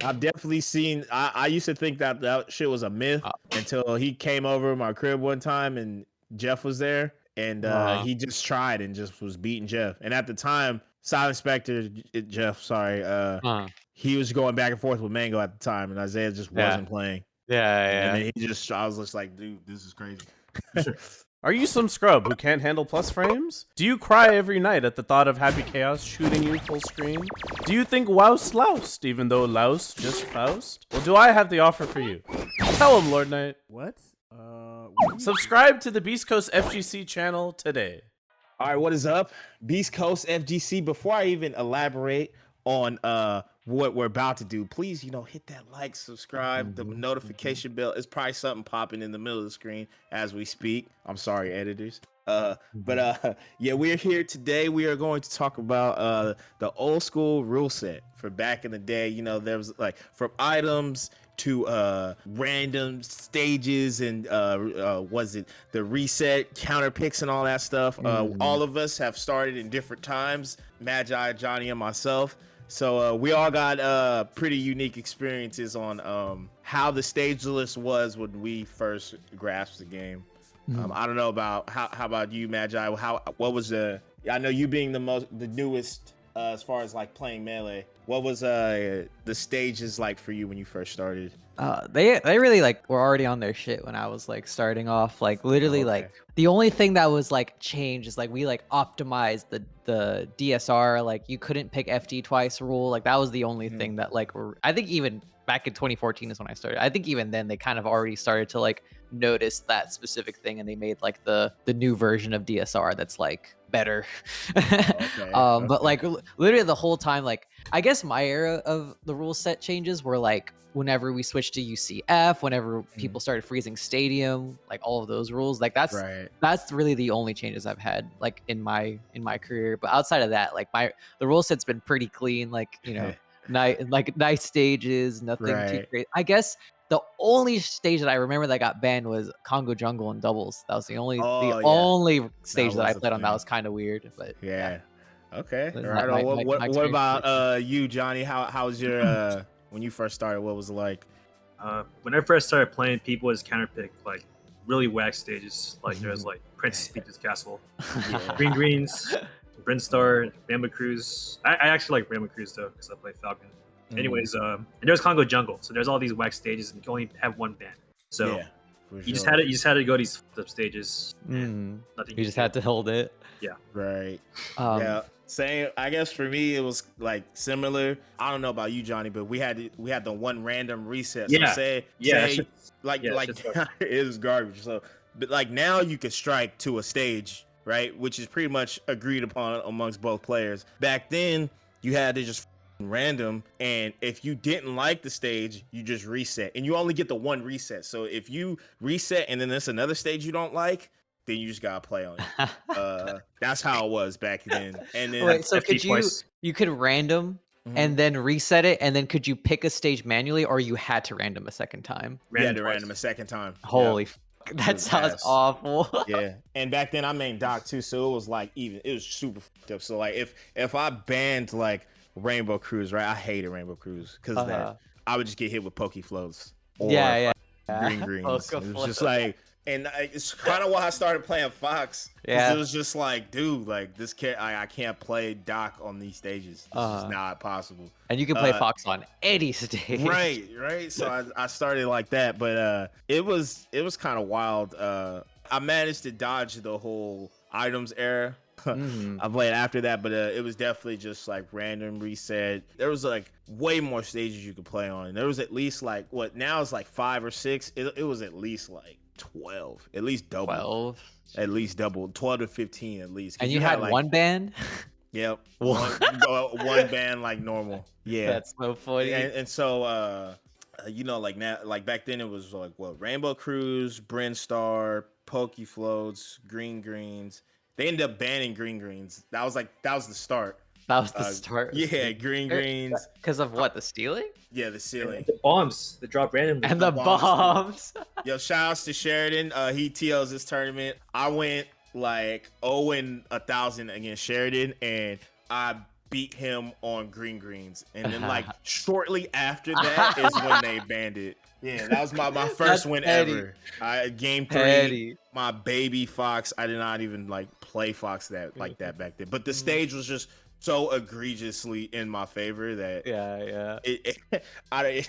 I've definitely seen. I used to think that shit was a myth Uh, until he came over my crib one time and Jeff was there, and he just tried and just was beating Jeff. And at the time, Silent Spectre, Jeff, sorry, he was going back and forth with Mango at the time, and Isaiah just yeah, wasn't playing. And yeah. then I was just like, dude, this is crazy. Are you some scrub who can't handle plus frames? Do you cry every night at the thought of Happy Chaos shooting you full screen? Do you think Woust loused, even though louse just Faust? Well, do I have the offer for you? Tell him, Lord Knight. What? Subscribe to the Beastcoast FGC channel today. All right, what is up? Beastcoast FGC. Before I even elaborate on what we're about to do, please, hit that like, subscribe, the notification bell. It's probably something popping in the middle of the screen as we speak. I'm sorry, editors. Yeah, we're here today. We are going to talk about the old school rule set for back in the day. There was like from items to random stages and was it the reset, counter picks, and all that stuff. All of us have started in different times, Magi, Johnny, and myself. So we all got pretty unique experiences on how the stage list was when we first grasped the game. I don't know about how about you, Magi? What was I know you being the newest as far as like playing Melee. What was the stages like for you when you first started? They really like were already on their shit when I was like starting off. Like literally, like the only thing that was like changed is like we like optimized the DSR. Like you couldn't pick FD twice rule. Like that was the only thing that like I think even back in 2014 is when I started. I think even then they kind of already started to like notice that specific thing, and they made like the new version of DSR that's like better. But like literally the whole time, like I guess my era of the rule set changes were like whenever we switched to UCF, whenever people started freezing stadium, like all of those rules, like that's really the only changes I've had like in my career. But outside of that, like the rule set's been pretty clean, like nice stages, nothing too great. I guess the only stage that I remember that got banned was Congo Jungle and doubles. That was the only only stage that I played on that was kind of weird. But okay. Right. What about you, Johnny? How's your when you first started? What was it like? When I first started playing, people was counterpick like really whack stages. Like there's like Princess Peach's Castle, Green Greens, Brinstar, Rainbow Cruise. I actually like Rainbow Cruise though because I play Falcon. Anyways, and there's Congo Jungle, so there's all these whack stages, and you can only have one ban. So you just had to go these stages. You just had to hold it. Yeah. Right. Same. I guess for me it was like similar. I don't know about you, Johnny, but we had the one random reset. So say it was garbage. So, but like now you can strike to a stage, right, which is pretty much agreed upon amongst both players. Back then you had to just random, and if you didn't like the stage you just reset, and you only get the one reset. So if you reset and then there's another stage you don't like, then you just gotta play on it. That's how it was back then. And then wait, so you could random and then reset it, and then could you pick a stage manually, or you had to random a second time? You had to random a second time. Holy that sounds awful. Yeah, and back then I made Doc too, so it was like it was super fucked up. So like if I banned like Rainbow Cruise, right? I hated Rainbow Cruise because I would just get hit with Poke Floats or Green Greens. It was just like, and it's kind of why I started playing Fox. It was just like, dude, like this I can't play Doc on these stages. It's just not possible. And you can play Fox on any stage. Right. So I started like that, but it was kind of wild. I managed to dodge the whole items era. I played after that, but it was definitely just like random reset. There was like way more stages you could play on. There was at least like what now is like 5 or 6. It was at least like 12, at least double. 12, at least double, 12 to 15 at least. And you had like, one band. Yep, one band like normal. Yeah, that's so funny. And so like now, like back then it was like what Rainbow Cruise, Brinstar, Poke Floats, Green Greens. They ended up banning Green Greens. That was the start. That was the start. Yeah, Green Greens. Because of what? The stealing? Yeah, the stealing. The bombs. The drop randomly. And the bombs. Yo, shout outs to Sheridan. He TOs this tournament. I went like 0-1,000 against Sheridan, and I beat him on green greens, and then like shortly after that is when they banned it. Yeah, that was my first That's win petty. ever. Game 3, Petty. my baby Fox. I did not even like play Fox like that back then, but the stage was just so egregiously in my favor that Yeah.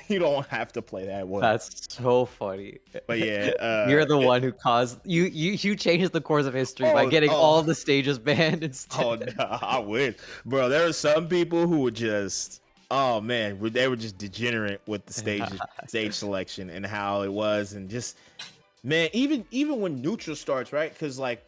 you don't have to play that one. That's so funny. But yeah, You're the one who caused you changed the course of history by getting all the stages banned instead. Oh no, I wish, bro. There were some people who were just, oh man, they were just degenerate with the stage selection and how it was, and just, man, even when neutral starts, right? Because like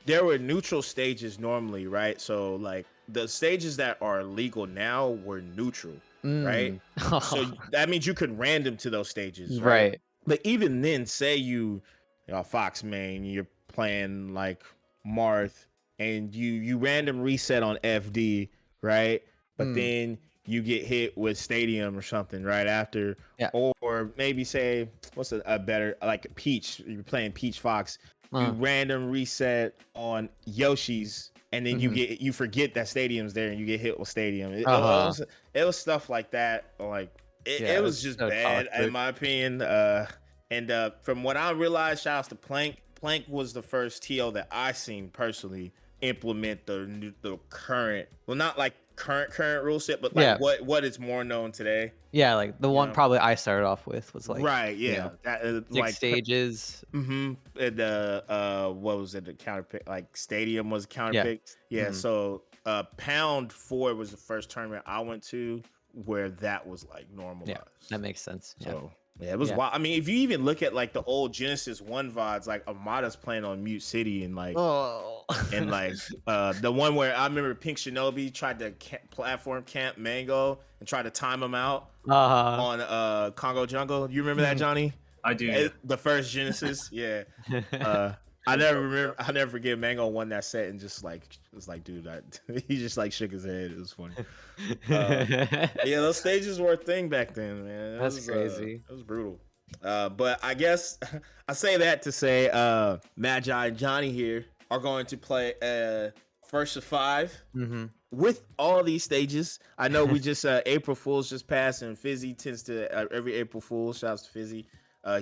there were neutral stages normally, right? So like the stages that are legal now were neutral, right? So that means you could random to those stages, right? But even then, say you know, Fox main, you're playing like Marth, and you random reset on FD, right? But then you get hit with Stadium or something right after, or maybe say what's a better, like Peach, you're playing Peach Fox, you random reset on Yoshi's, and then you forget that Stadium's there and you get hit with Stadium. It was stuff like that. Like it was just so bad toxic, in my opinion. And from what I realized, shout outs to Plank. Plank was the first TL that I seen personally implement the current, well, not like current rule set, but like what is more known today. Yeah, like the one probably I started off with was like that, 6 like stages. And what was it? The counter pick, like Stadium was counter pick. So Pound 4 was the first tournament I went to where that was like normalized. Yeah, that makes sense. So yeah, it was wild. I mean, if you even look at like the old Genesis 1 VODs, like Amada's playing on Mute City, and like and like the one where I remember Pink Shinobi tried to platform camp Mango and tried to time him out on Congo Jungle. You remember that, Johnny? I do. The first Genesis, I never forget Mango won that set and just like was like, dude, he just like shook his head. It was funny. Those stages were a thing back then, man. That's crazy. It was brutal. But I guess I say that to say Magi and Johnny here are going to play first of 5 with all these stages. I know we just April Fool's just passed, and Fizzy tends to every April Fool's, shouts to Fizzy.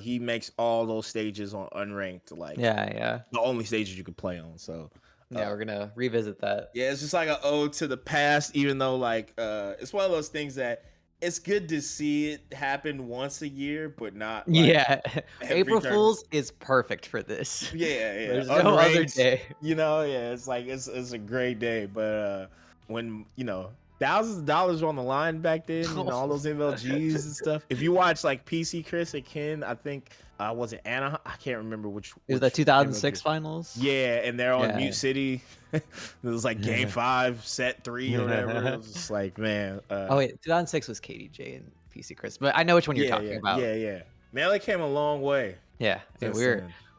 He makes all those stages on unranked, like the only stages you can play on. So we're gonna revisit that. Yeah, it's just like an ode to the past, even though like it's one of those things that it's good to see it happen once a year, but not like April Fool's is perfect for this. There's no other day. It's like it's a great day, but when thousands of dollars on the line back then, and all those MLGs and stuff. If you watch like PC Chris and Ken, I think was it Anaheim? I can't remember which. It was the 2006 finals. Yeah, and they're on Mute City. It was like Game 5, Set 3 or whatever. It was just like, man. Oh wait, 2006 was KDJ and PC Chris, but I know which one you're talking about. Yeah. Man, they came a long way. Yeah,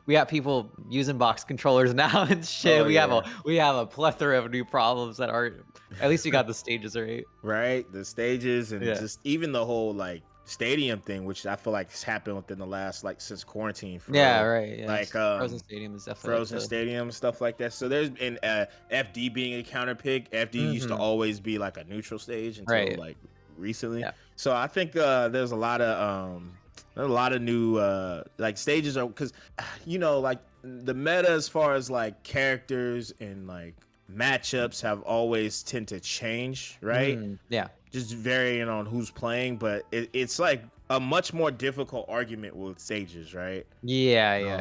we got people using box controllers now and shit. We have a plethora of new problems that are. At least you got the stages right. Right, the stages and just even the whole like stadium thing, which I feel like has happened within the last like since quarantine. Like Frozen Stadium is definitely Frozen Stadium, stuff like that. So there's been FD being a counter pick. FD used to always be like a neutral stage until like recently. So I think there's a lot of new like stages are, because like the meta as far as like characters and like matchups have always tend to change, right? Just varying on who's playing, but it's like a much more difficult argument with stages, right? It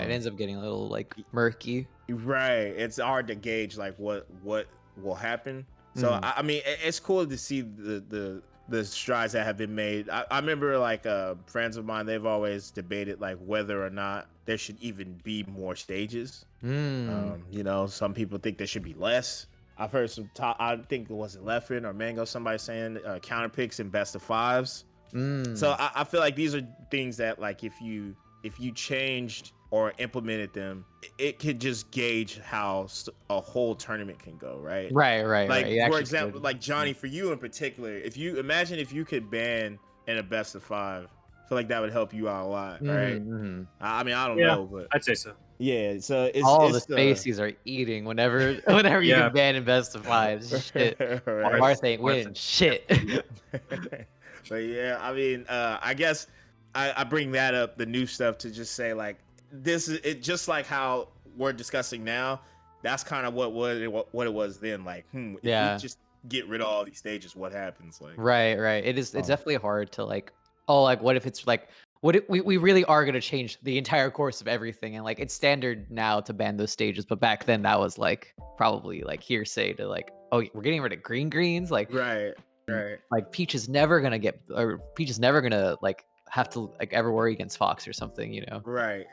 ends up getting a little like murky, right? It's hard to gauge like what will happen. So I mean, it's cool to see the strides that have been made. I remember like friends of mine, they've always debated like whether or not there should even be more stages. Some people think there should be less. I've heard some I think it was Leffen or Mango, somebody saying counter picks and best of 5s. So I feel like these are things that like if you changed or implemented them, it could just gauge how a whole tournament can go, right? Right. Like for example, like Johnny, for you in particular, if you could ban in a best of 5, I feel like that would help you out a lot, right? I mean, I don't know, but I'd say so. Yeah, so All the it's spacies are eating whenever you Yeah. can ban in best of fives. Shit. Right. Marth ain't Marth- winning shit. But yeah, I mean, I guess I bring that up, the new stuff, to just say like this is it, just like how we're discussing now. That's kind of what it was then. Like, if we Yeah. just get rid of all these stages, what happens? Like, Right, right. It's Oh. definitely hard to like, oh, like what if it's like, what if we really are gonna change the entire course of everything, and like it's standard now to ban those stages, but back then that was like probably like hearsay to like, oh, we're getting rid of greens, right, right. like Peach is never gonna get, or Peach is never gonna like have to like ever worry against Fox or something, you know? Right.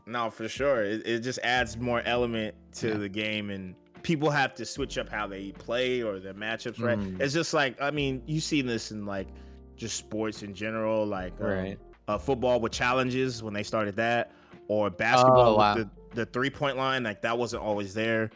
No, for sure. It just adds more element to the game, and people have to switch up how they play or their matchups. Right. It's just like, I mean, you see this in like just sports in general, like football with challenges when they started that, or basketball with the 3-point line. Like that wasn't always there.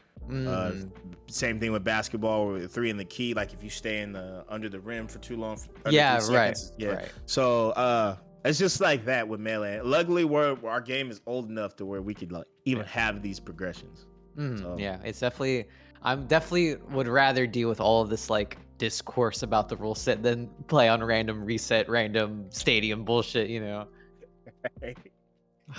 Same thing with basketball with 3 in the key. Like if you stay in the under the rim for too long, under 3 seconds, right. So it's just like that with Melee. Luckily, our game is old enough to where we could like even have these progressions. So. Yeah, it's definitely. I'm definitely would rather deal with all of this like discourse about the rule set than play on random reset, random stadium bullshit. You know.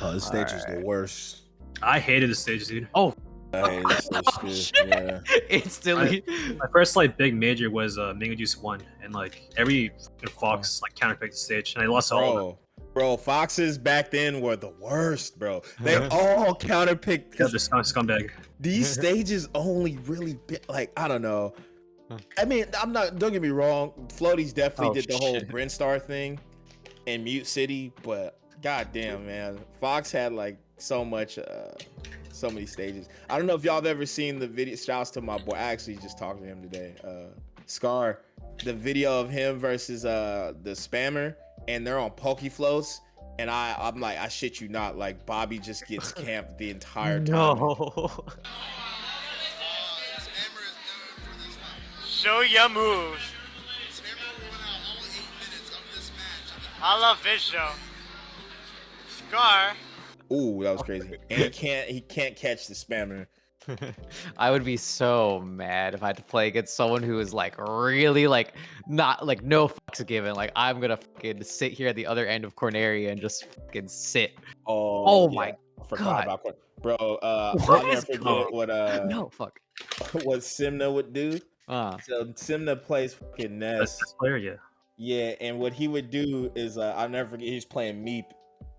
Oh, this stage is the worst. I hated the stage, dude. Oh. I hate this stage too. Yeah. Instantly. My first like big major was Mango Juice 1, and like every fucking Fox like counterpicked the stage, and I lost all of them. Bro, Foxes back then were the worst, bro. They all counterpicked. Yeah, the scumbag. These stages only really like, I don't know. I mean, don't get me wrong, Floaties definitely did the whole Brinstar thing in Mute City, but goddamn, man, Fox had like so many stages. I don't know if y'all have ever seen the video. Shouts to my boy. I actually just talked to him today. Scar, the video of him versus the spammer, and they're on Pokefloats, and I'm like, I shit you not, like Bobby just gets camped the entire time. No. Show your moves. I love Visho. Scar. Ooh, that was crazy. And he can't catch the spammer. I would be so mad if I had to play against someone who is like really like not like no fucks given. Like I'm gonna fucking sit here at the other end of Corneria and just fucking sit. Oh my I forgot about bro. I'll never forget what no fuck what Simna would do. So Simna plays fucking Ness. Best player, yeah. Yeah, and what he would do is I'll never forget. He was playing Meep.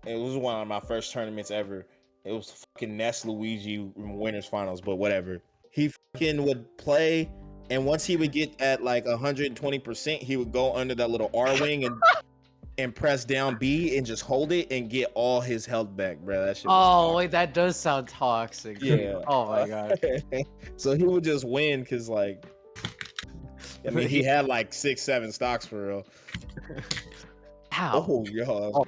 It was one of my first tournaments ever. It was fucking Ness Luigi winners finals, but whatever. He fucking would play, and once he would get at like 120%, he would go under that little R wing and press down B and just hold it and get all his health back, bro. That shit was toxic. Wait, that does sound toxic. Yeah. Oh my god. So he would just win because like, I mean, he had like 6-7 stocks for real. Ow. Oh, yo.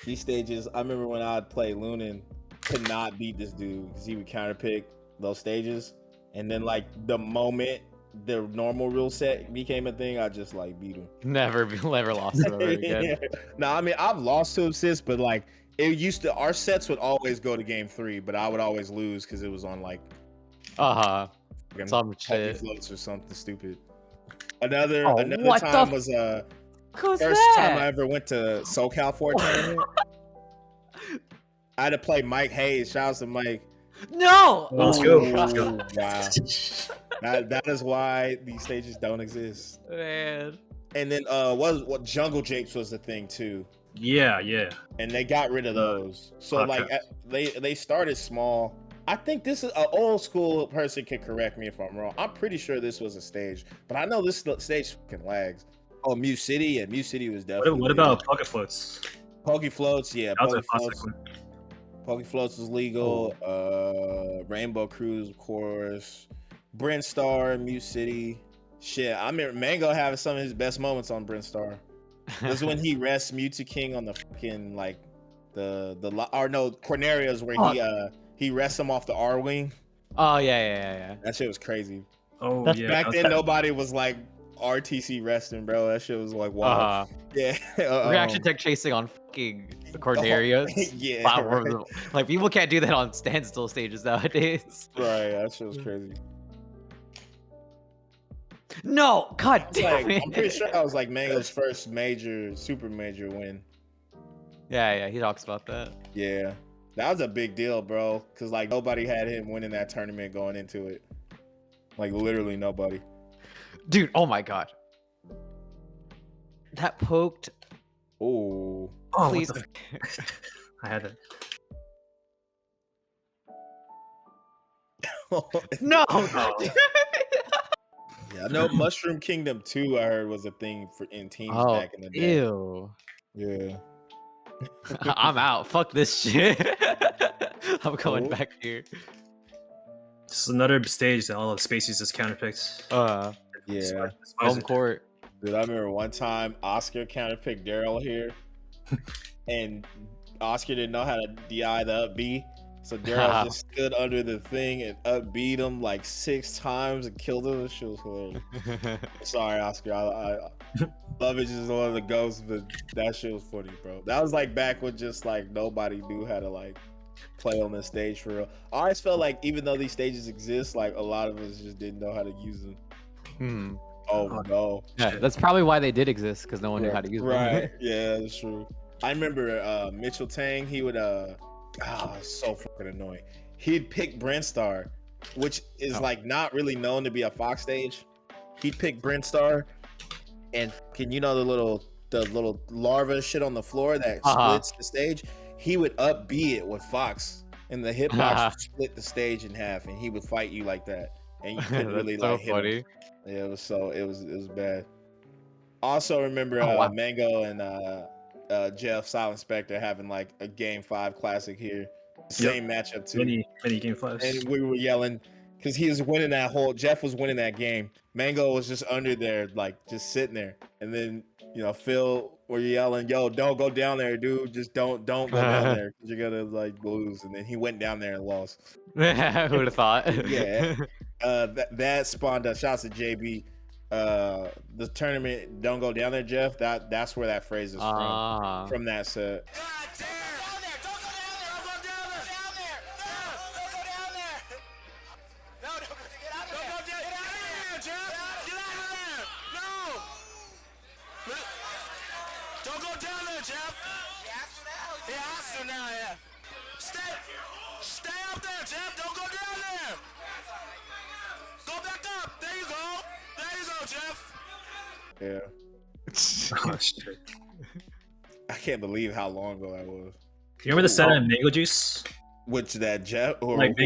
These stages, I remember when I'd play Lunan, could not beat this dude because he would counterpick those stages. And then like the moment the normal rule set became a thing, I just like beat him. Never lost to him ever again. No, I mean, I've lost to him since, but like it used to, our sets would always go to game 3, but I would always lose because it was on like some shit floats or something stupid. Another what time was first time I ever went to SoCal for a tournament. I had to play Mike Hayes. Shout out to Mike. No. Let's go. Let's go. Wow. That is why these stages don't exist. Man. And then what Jungle Japes was the thing too. Yeah. And they got rid of those. So like they started small. I think this is an old school person can correct me if I'm wrong. I'm pretty sure this was a stage, but I know this stage fucking lags. Oh, Mute City? Yeah, Mute City was definitely. What about Pocket Floats? Poke Floats, yeah. That was a classic one. Poke Floats was legal. Rainbow Cruise, of course. Brinstar, Mute City. Shit, I remember Mango having some of his best moments on Brinstar. This is when he rests Mewtwo King on the fucking like Corneria's where he rests him off the R wing. Oh yeah. That shit was crazy. Oh yeah. Back then nobody was like RTC resting, bro. That shit was like wow. Reaction tech chasing on fucking fucking Cornerius. Yeah, Platforms. right. Like people can't do that on standstill stages nowadays. Right, that shit was crazy. No, god It's damn like, it. I'm pretty sure that was like Mango's first major, super major win. Yeah, he talks about that. Yeah, that was a big deal, bro. Cause like nobody had him winning that tournament going into it. Like literally nobody. Dude, oh my god. That poked. Ooh. Oh, Please. what the I had it. No. Yeah, I know Mushroom Kingdom 2 I heard was a thing for in teams Oh, back in the day. ew. Yeah. I'm out. Fuck this shit. I'm going Oh. back here. This is another stage that all the species just counterpicked. Yeah. Home court. Dude, I remember one time Oscar counterpicked Daryl here, and Oscar didn't know how to DI the up B, so Daryl just stood under the thing and up beat him like 6 times and killed him. This shit was hilarious. Sorry, Oscar. I love it, just one of the ghosts, but that shit was funny, bro. That was like back when just like nobody knew how to like play on this stage for real. I always felt like even though these stages exist, like a lot of us just didn't know how to use them. Oh no. Yeah, that's probably why they did exist, because no one knew how to use them. Right. Yeah, that's true. I remember Mitchell Tang, he would so fucking annoying. He'd pick Brentstar, which is like not really known to be a Fox stage. He'd pick Brentstar and fucking, you know, the little larva shit on the floor that splits the stage. He would up B it with Fox, and the hitbox would split the stage in half, and he would fight you like that. And you couldn't really so like hit funny. him. Yeah, it was bad. Also remember Mango and Jeff Silent Spectre having like a game 5 classic here. Same matchup too. Many game 5s. And we were yelling because he was winning that whole. Jeff was winning that game. Mango was just under there, like just sitting there. And then Phil were yelling, "Yo, don't go down there, dude. Just don't go down there because you're gonna like lose." And then he went down there and lost. Who would have thought? Yeah. That spawned us. Shouts to JB. The tournament, don't go down there, Jeff. That's where that phrase is from that set. Don't go down there, Jeff. He has to now, yeah. Stay up there, Jeff. Don't go down there. Go back up. There you go. There you go, Jeff. Yeah. Oh, shit. I can't believe how long ago that was. You remember the set of Mango Juice? Which that Jeff or Like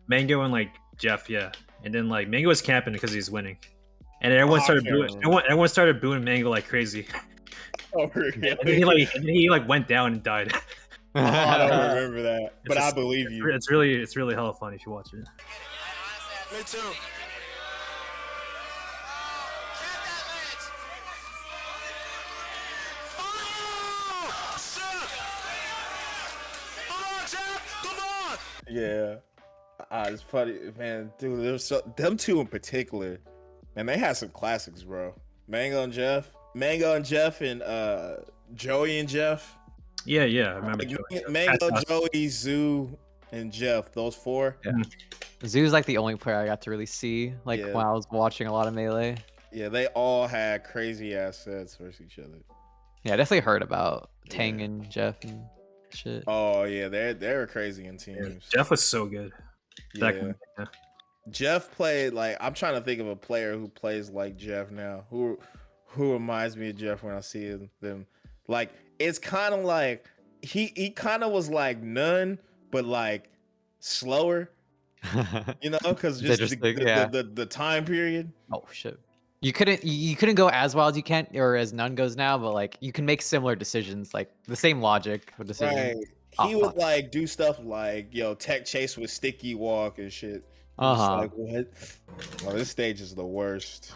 Mango and like Jeff, yeah. And then like Mango was camping because he's winning. And then everyone started booing. Everyone started booing Mango like crazy. Oh, really? And then he went down and died. I don't remember that, but I believe you. It's really hella fun if you watch it. Me too. Yeah. It's funny, man. Dude, there's them two in particular, man, they had some classics, bro. Mango and Jeff, and Joey and Jeff. Yeah, I remember. Like, Mango, Joey, Zoo, and Jeff. Those 4. Yeah. Zoo's like the only player I got to really see, like when I was watching a lot of Melee. Yeah, they all had crazy ass sets versus each other. Yeah, I definitely heard about Tang and Jeff and shit. Oh yeah, they were crazy in teams. Yeah, Jeff was so good. Yeah. Jeff played like, I'm trying to think of a player who plays like Jeff now. Who reminds me of Jeff when I see them. Like it's kind of like he kind of was like none, but like slower. Because just the time period. Oh shit. You couldn't go as wild as you can or as none goes now, but like you can make similar decisions, like the same logic of decisions. Right. He would like do stuff like tech chase with sticky walk and shit. Like what? Well, this stage is the worst.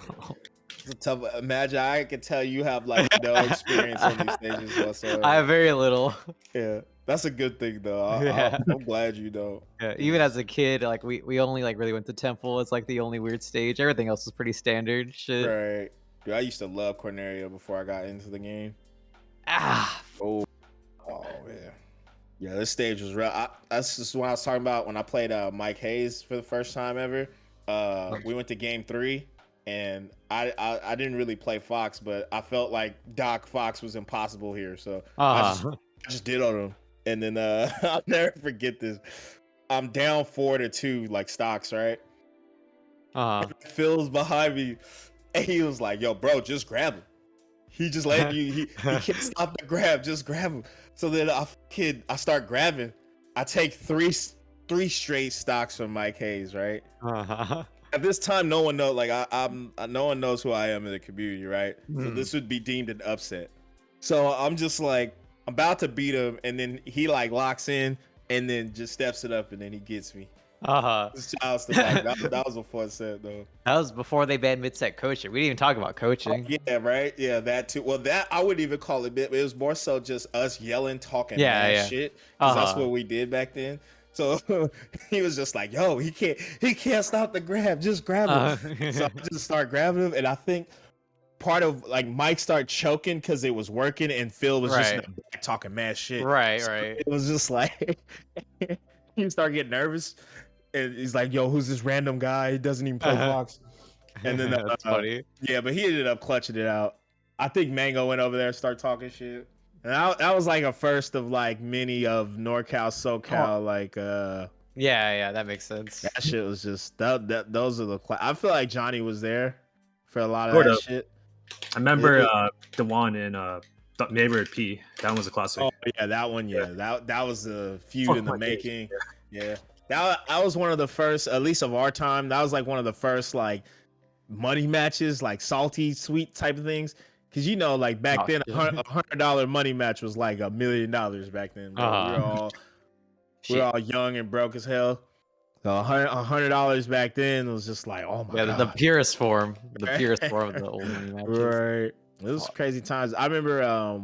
It's a tough. Imagine I can tell you have like no experience on these stages whatsoever. I have very little. Yeah, that's a good thing though. I'm glad you don't. Yeah, even as a kid, like we only like really went to Temple. It's like the only weird stage. Everything else was pretty standard shit. Right. Dude, I used to love Corneria before I got into the game. Ah. Oh, Yeah, this stage was real. That's just what I was talking about when I played Mike Hayes for the first time ever. We went to game 3, and I didn't really play Fox, but I felt like Doc Fox was impossible here, so I just did on him, and then I'll never forget this. I'm down 4-2 like stocks, right? Phil's behind me, and he was like, "Yo, bro, just grab him. He just letting you. He can't stop the grab. Just grab him." So then I start grabbing. I take three straight stocks from Mike Hayes, right? At this time, no one knows. Like no one knows who I am in the community, right? So this would be deemed an upset. So I'm just like, I'm about to beat him, and then he like locks in, and then just steps it up, and then he gets me. Shouts to Mike. That was a fun set though. That was before they banned mid-set coaching. We didn't even talk about coaching. Oh, yeah, right. Yeah, that too. Well, that I wouldn't even call it bit. It was more so just us yelling, talking mad shit. Because that's what we did back then. So he was just like, "Yo, he can't stop the grab. Just grab him." So I just start grabbing him, and I think part of like Mike started choking because it was working, and Phil was just in the back talking mad shit. Right. It was just like he started getting nervous. And he's like, "Yo, who's this random guy? He doesn't even play Fox." And then that's funny. Yeah, but he ended up clutching it out. I think Mango went over there and started talking shit. And that was like a first of like many of NorCal, SoCal, like Yeah, that makes sense. that shit was just those are the I feel like Johnny was there for a lot of that shit. I remember the one in Neighborhood P. That one was a classic. Oh yeah, that one. Yeah, that was a feud in the making. Yeah. That was one of the first, at least of our time. That was like one of the first like money matches, like salty, sweet type of things. Cause like back then, $100 money match was like $1 million back then. We were all young and broke as hell. So $100 back then was just like, oh my god, the purest form, of the old money matches. Right. It was crazy times. I remember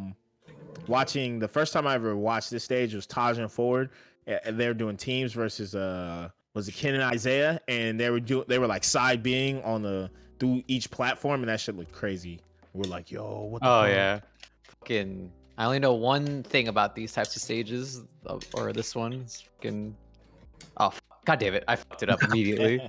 watching the first time I ever watched this stage was Taj and Ford. And they were doing teams versus was it Ken and Isaiah, and they were like side being on through each platform, and that shit looked crazy. We're like, yo, what the fuck? Yeah, fucking. I only know one thing about these types of stages, or this one. It's fucking. Oh, god damn it! I fucked it up immediately.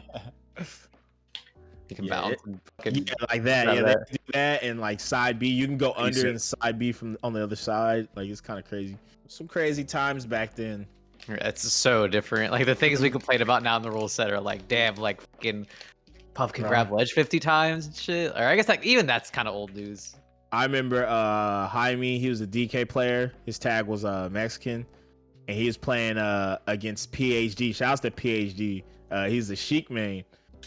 You can bounce and fucking like that. Yeah, they do that and like side B. You can go under and side B from on the other side. Like it's kind of crazy. Some crazy times back then. It's so different. Like the things we complain about now in the rule set are like, damn, like fucking Puff can grab ledge 50 times and shit. Or I guess like even that's kind of old news. I remember Jaime, he was a DK player. His tag was Mexican, and he was playing against PhD. Shouts to PhD. He's a Sheik main.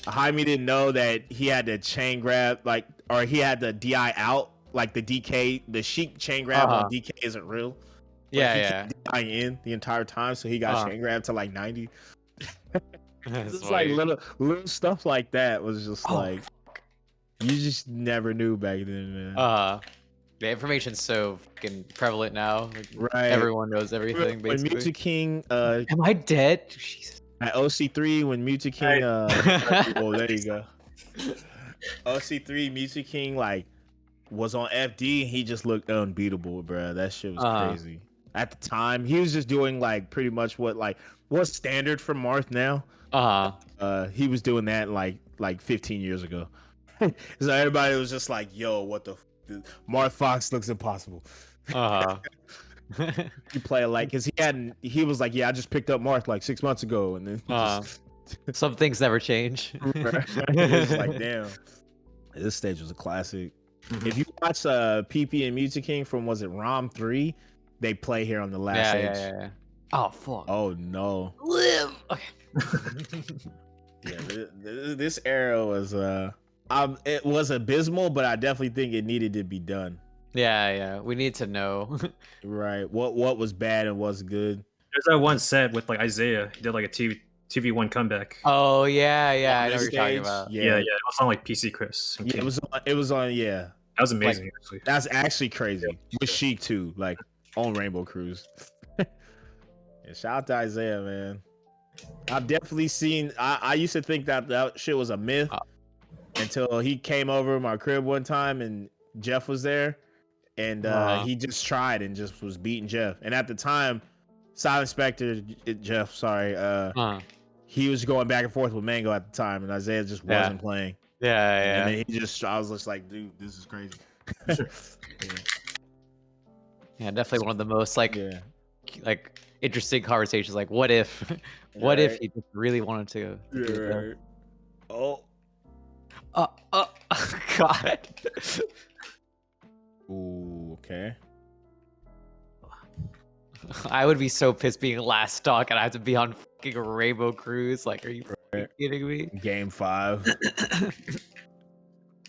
Jaime didn't know that he had to chain grab or he had the DI out, like the DK, the Sheik chain grab on DK isn't real. Yeah. Dying in the entire time, so he got chain grabbed to like 90. It's like little stuff like that was just like you just never knew back then, man. The information's so fucking prevalent now. Like, right. Everyone knows everything. When Music King, am I dead? Jesus. At OC3, when Music King, oh, there you go. OC3, Music King, like was on FD, and he just looked unbeatable, bro. That shit was crazy. At the time, he was just doing like pretty much what's standard for Marth now. He was doing that like 15 years ago. So everybody was just like, "Yo, what the Marth Fox looks impossible." You play it like, cause he was like, "Yeah, I just picked up Marth like 6 months ago," and then some things never change. It's like, damn, this stage was a classic. If you watch PP and Music King from was it ROM 3? They play here on the last stage. Yeah. Oh fuck. Oh no. Live. Okay. Yeah, this era was it was abysmal, but I definitely think it needed to be done. Yeah. We need to know. Right. What was bad and what's good. There's that one set with like Isaiah. He did like a TV1 comeback. Oh yeah. I know what you're talking about. Yeah. It was on like PC Chris. Yeah, it was on. Yeah. That was amazing. Actually. That's actually crazy. With Sheik too, like on Rainbow Cruise. Yeah, shout out to Isaiah, man. I've definitely seen. I used to think that shit was a myth until he came over my crib one time and Jeff was there, and he just tried and just was beating Jeff. And at the time, Silent Spectre, Jeff, sorry. He was going back and forth with Mango at the time, and Isaiah just wasn't playing. Yeah. And then I was just like, dude, this is crazy. Yeah, definitely one of the most like interesting conversations. Like, what if, what if he just really wanted to? Do Oh. God. Ooh, okay. I would be so pissed being last stock and I have to be on fucking Rainbow Cruise. Like, are you fucking kidding me? Game 5.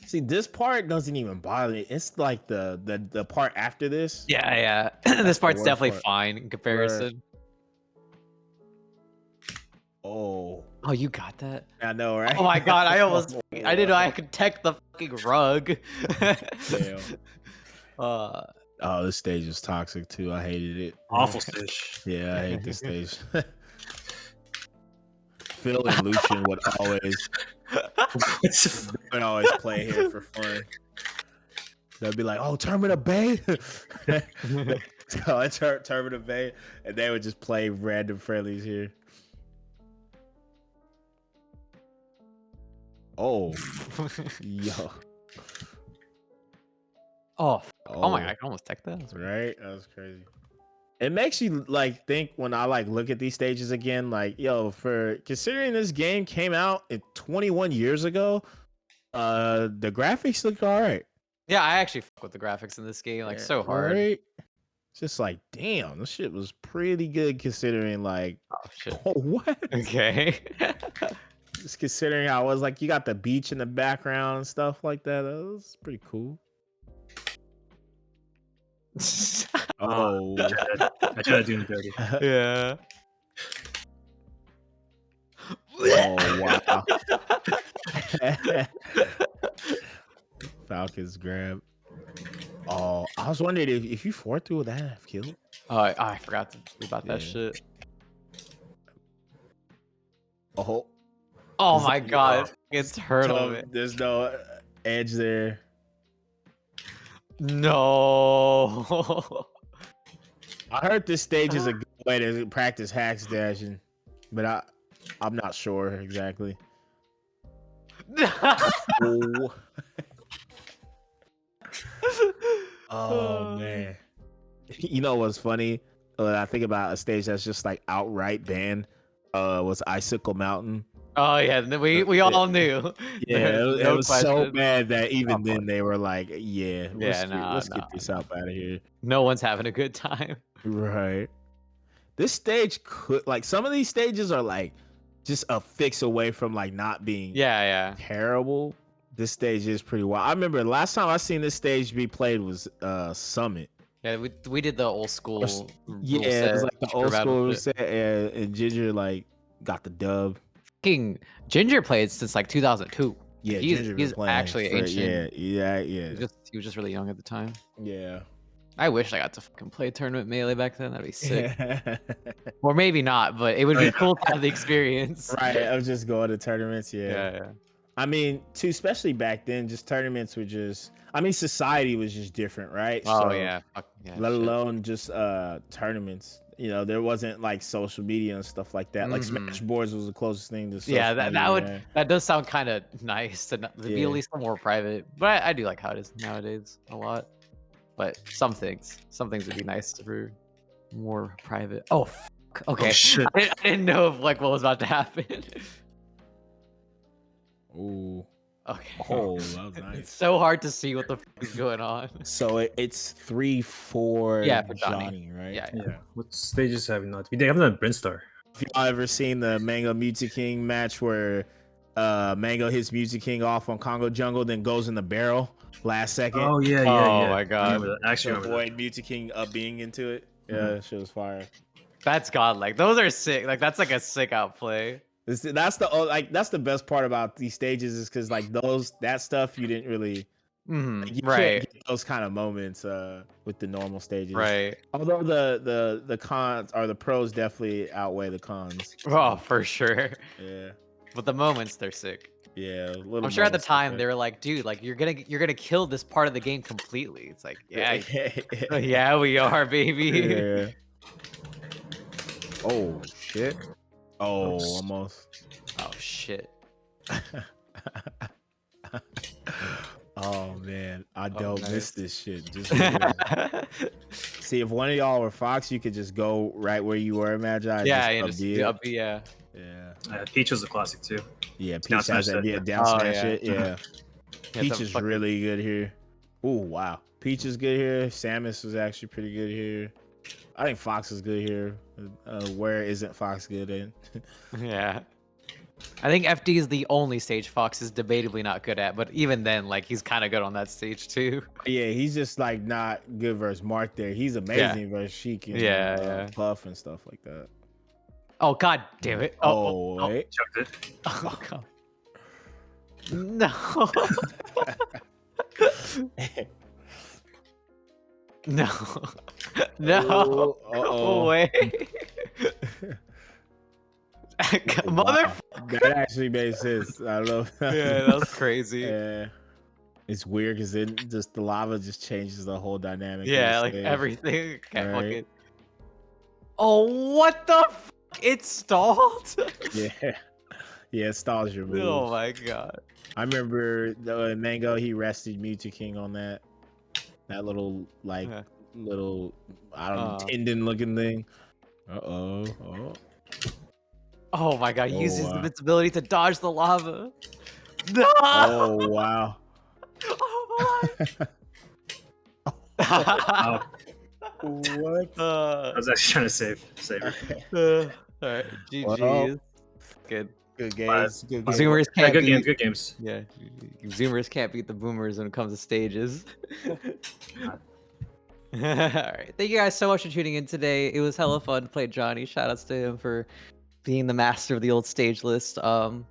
See, this part doesn't even bother me. It's like the part after this. Yeah. This part's definitely part. fine in comparison. Oh, you got that? I know, right? Oh my God, I didn't know I could tech the fucking rug. Damn. Oh, this stage is toxic too. I hated it. Awful stage. Yeah, I hate this stage. Phil and Lucian would always play here for fun. They'd be like, "Oh, Terminal Bay," Terminal Bay, and they would just play random friendlies here. Oh, yo. Oh my God, I can almost tech that. Right? That was crazy. It makes you like think when I like look at these stages again, like, yo, for considering this game came out 21 years ago, the graphics look all right. Yeah, I actually fuck with the graphics in this game, like so hard. Right? It's just like, damn, this shit was pretty good considering like, oh what? Okay. Just considering how it was like, you got the beach in the background and stuff like that. That was pretty cool. Oh, I tried to do him dirty. Yeah. Oh wow. Falcon's grab. Oh, I was wondering if you fought through, would that have killed? Oh, I forgot about that shit. Oh my God, it's turtle. There's no edge there. No. I heard this stage is a good way to practice hacks dashing, but I'm not sure exactly. Oh man. You know what's funny? I think about a stage that's just like outright banned. Was Icicle Mountain. Oh yeah, we all knew. Yeah, it was so bad that even then they were like, "Yeah, let's get this out of here." No one's having a good time. Right. This stage could like some of these stages are like just a fix away from like not being terrible. This stage is pretty wild. I remember last time I seen this stage be played was Summit. Yeah, we did the old school. It was like the old school reset, and Ginger like got the dub. King Ginger played since like 2002. Yeah, he's actually ancient. Yeah. He was just really young at the time. Yeah. I wish I got to fucking play tournament melee back then. That'd be sick. Or maybe not, but it would be cool to have the experience. Right. I was just going to tournaments. Yeah. I mean, too, especially back then, just tournaments were just. I mean, society was just different, right? Oh so, yeah. Let alone just tournaments. You know, there wasn't like social media and stuff like that. Like Smash Boards was the closest thing to social media. that does sound kind of nice to be at least more private. But I do like how it is nowadays a lot. But some things would be nice for more private. Oh, fuck. Okay. Oh, shit. I didn't know if like what was about to happen. Ooh. Okay. Oh, that was nice. It's so hard to see what the fuck is going on. So it's 3-4. For Johnny, right? Yeah. What stages have we not? We haven't done Brinstar. Have y'all ever seen the Mango Music King match where Mango hits Music King off on Congo Jungle, then goes in the barrel last second? Oh yeah. Oh my God. Actually, avoid Music King being into it. Yeah, that shit was fire. That's godlike. Those are sick. Like that's like a sick outplay. That's the best part about these stages is because like that stuff you didn't really you can't get those kind of moments with the normal stages, right? Although the cons or the pros definitely outweigh the cons. Oh, for sure. Yeah, but the moments they're sick. Yeah, I'm sure at the time they were like, dude, like you're gonna kill this part of the game completely. It's like, yeah, we are, baby. Yeah. Oh shit. Oh, Oops. almost. Oh shit. Oh man, I don't miss nice. this shit. Just realized. See, if one of y'all were Fox, you could just go right where you were, Magi. Yeah, yeah, up just B it. up, yeah. Yeah. Peach is a classic too. Yeah, Down Peach has smash that. that, Yeah, yeah. down Oh, smash yeah. it. Yeah. Yeah, Peach the is fucking- really good here. Oh wow, Peach is good here. Samus was actually pretty good here. I think Fox is good here. Where isn't Fox good in? Yeah. I think FD is the only stage Fox is debatably not good at, but even then, like, he's kind of good on that stage too. Yeah, he's just like not good versus Mark there. He's amazing versus Sheik and Yeah. Puff and stuff like that. Oh god damn it! Oh, wait. Chucked it. Oh god. No. No. No. Uh-oh. Way. Mother. Wow. That actually made sense. I love that. Yeah, that was crazy. Yeah. It's weird because then just the lava just changes the whole dynamic. of Yeah, the like stage. everything. Can't Right. fucking. Oh, what the? It stalled. Yeah. Yeah, it stalls your move. Oh my god. I remember the Mango, he rested Mewtwo King on that little like Yeah. little I don't know tendon looking thing. Oh. Oh my god, he Oh, uses wow. invincibility to dodge the lava. No! Oh wow. Oh Oh, What? I was actually trying to save it. Alright, Well, GG's. Good. Good games. Good games. Zoomers Yeah, can't good beat. games. Good games. Yeah, Zoomers can't beat the boomers when it comes to stages. Alright, thank you guys so much for tuning in today. It was hella fun to play Johnny. Shoutouts to him for being the master of the old stage list. It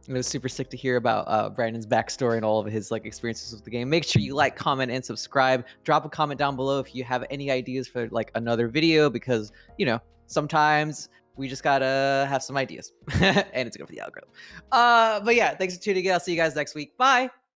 was super sick to hear about Brandon's backstory and all of his like experiences with the game. Make sure you like, comment, and subscribe. Drop a comment down below if you have any ideas for like another video, because you know sometimes we just gotta have some ideas, and it's good for the algorithm. But yeah, thanks for tuning in. I'll see you guys next week. Bye.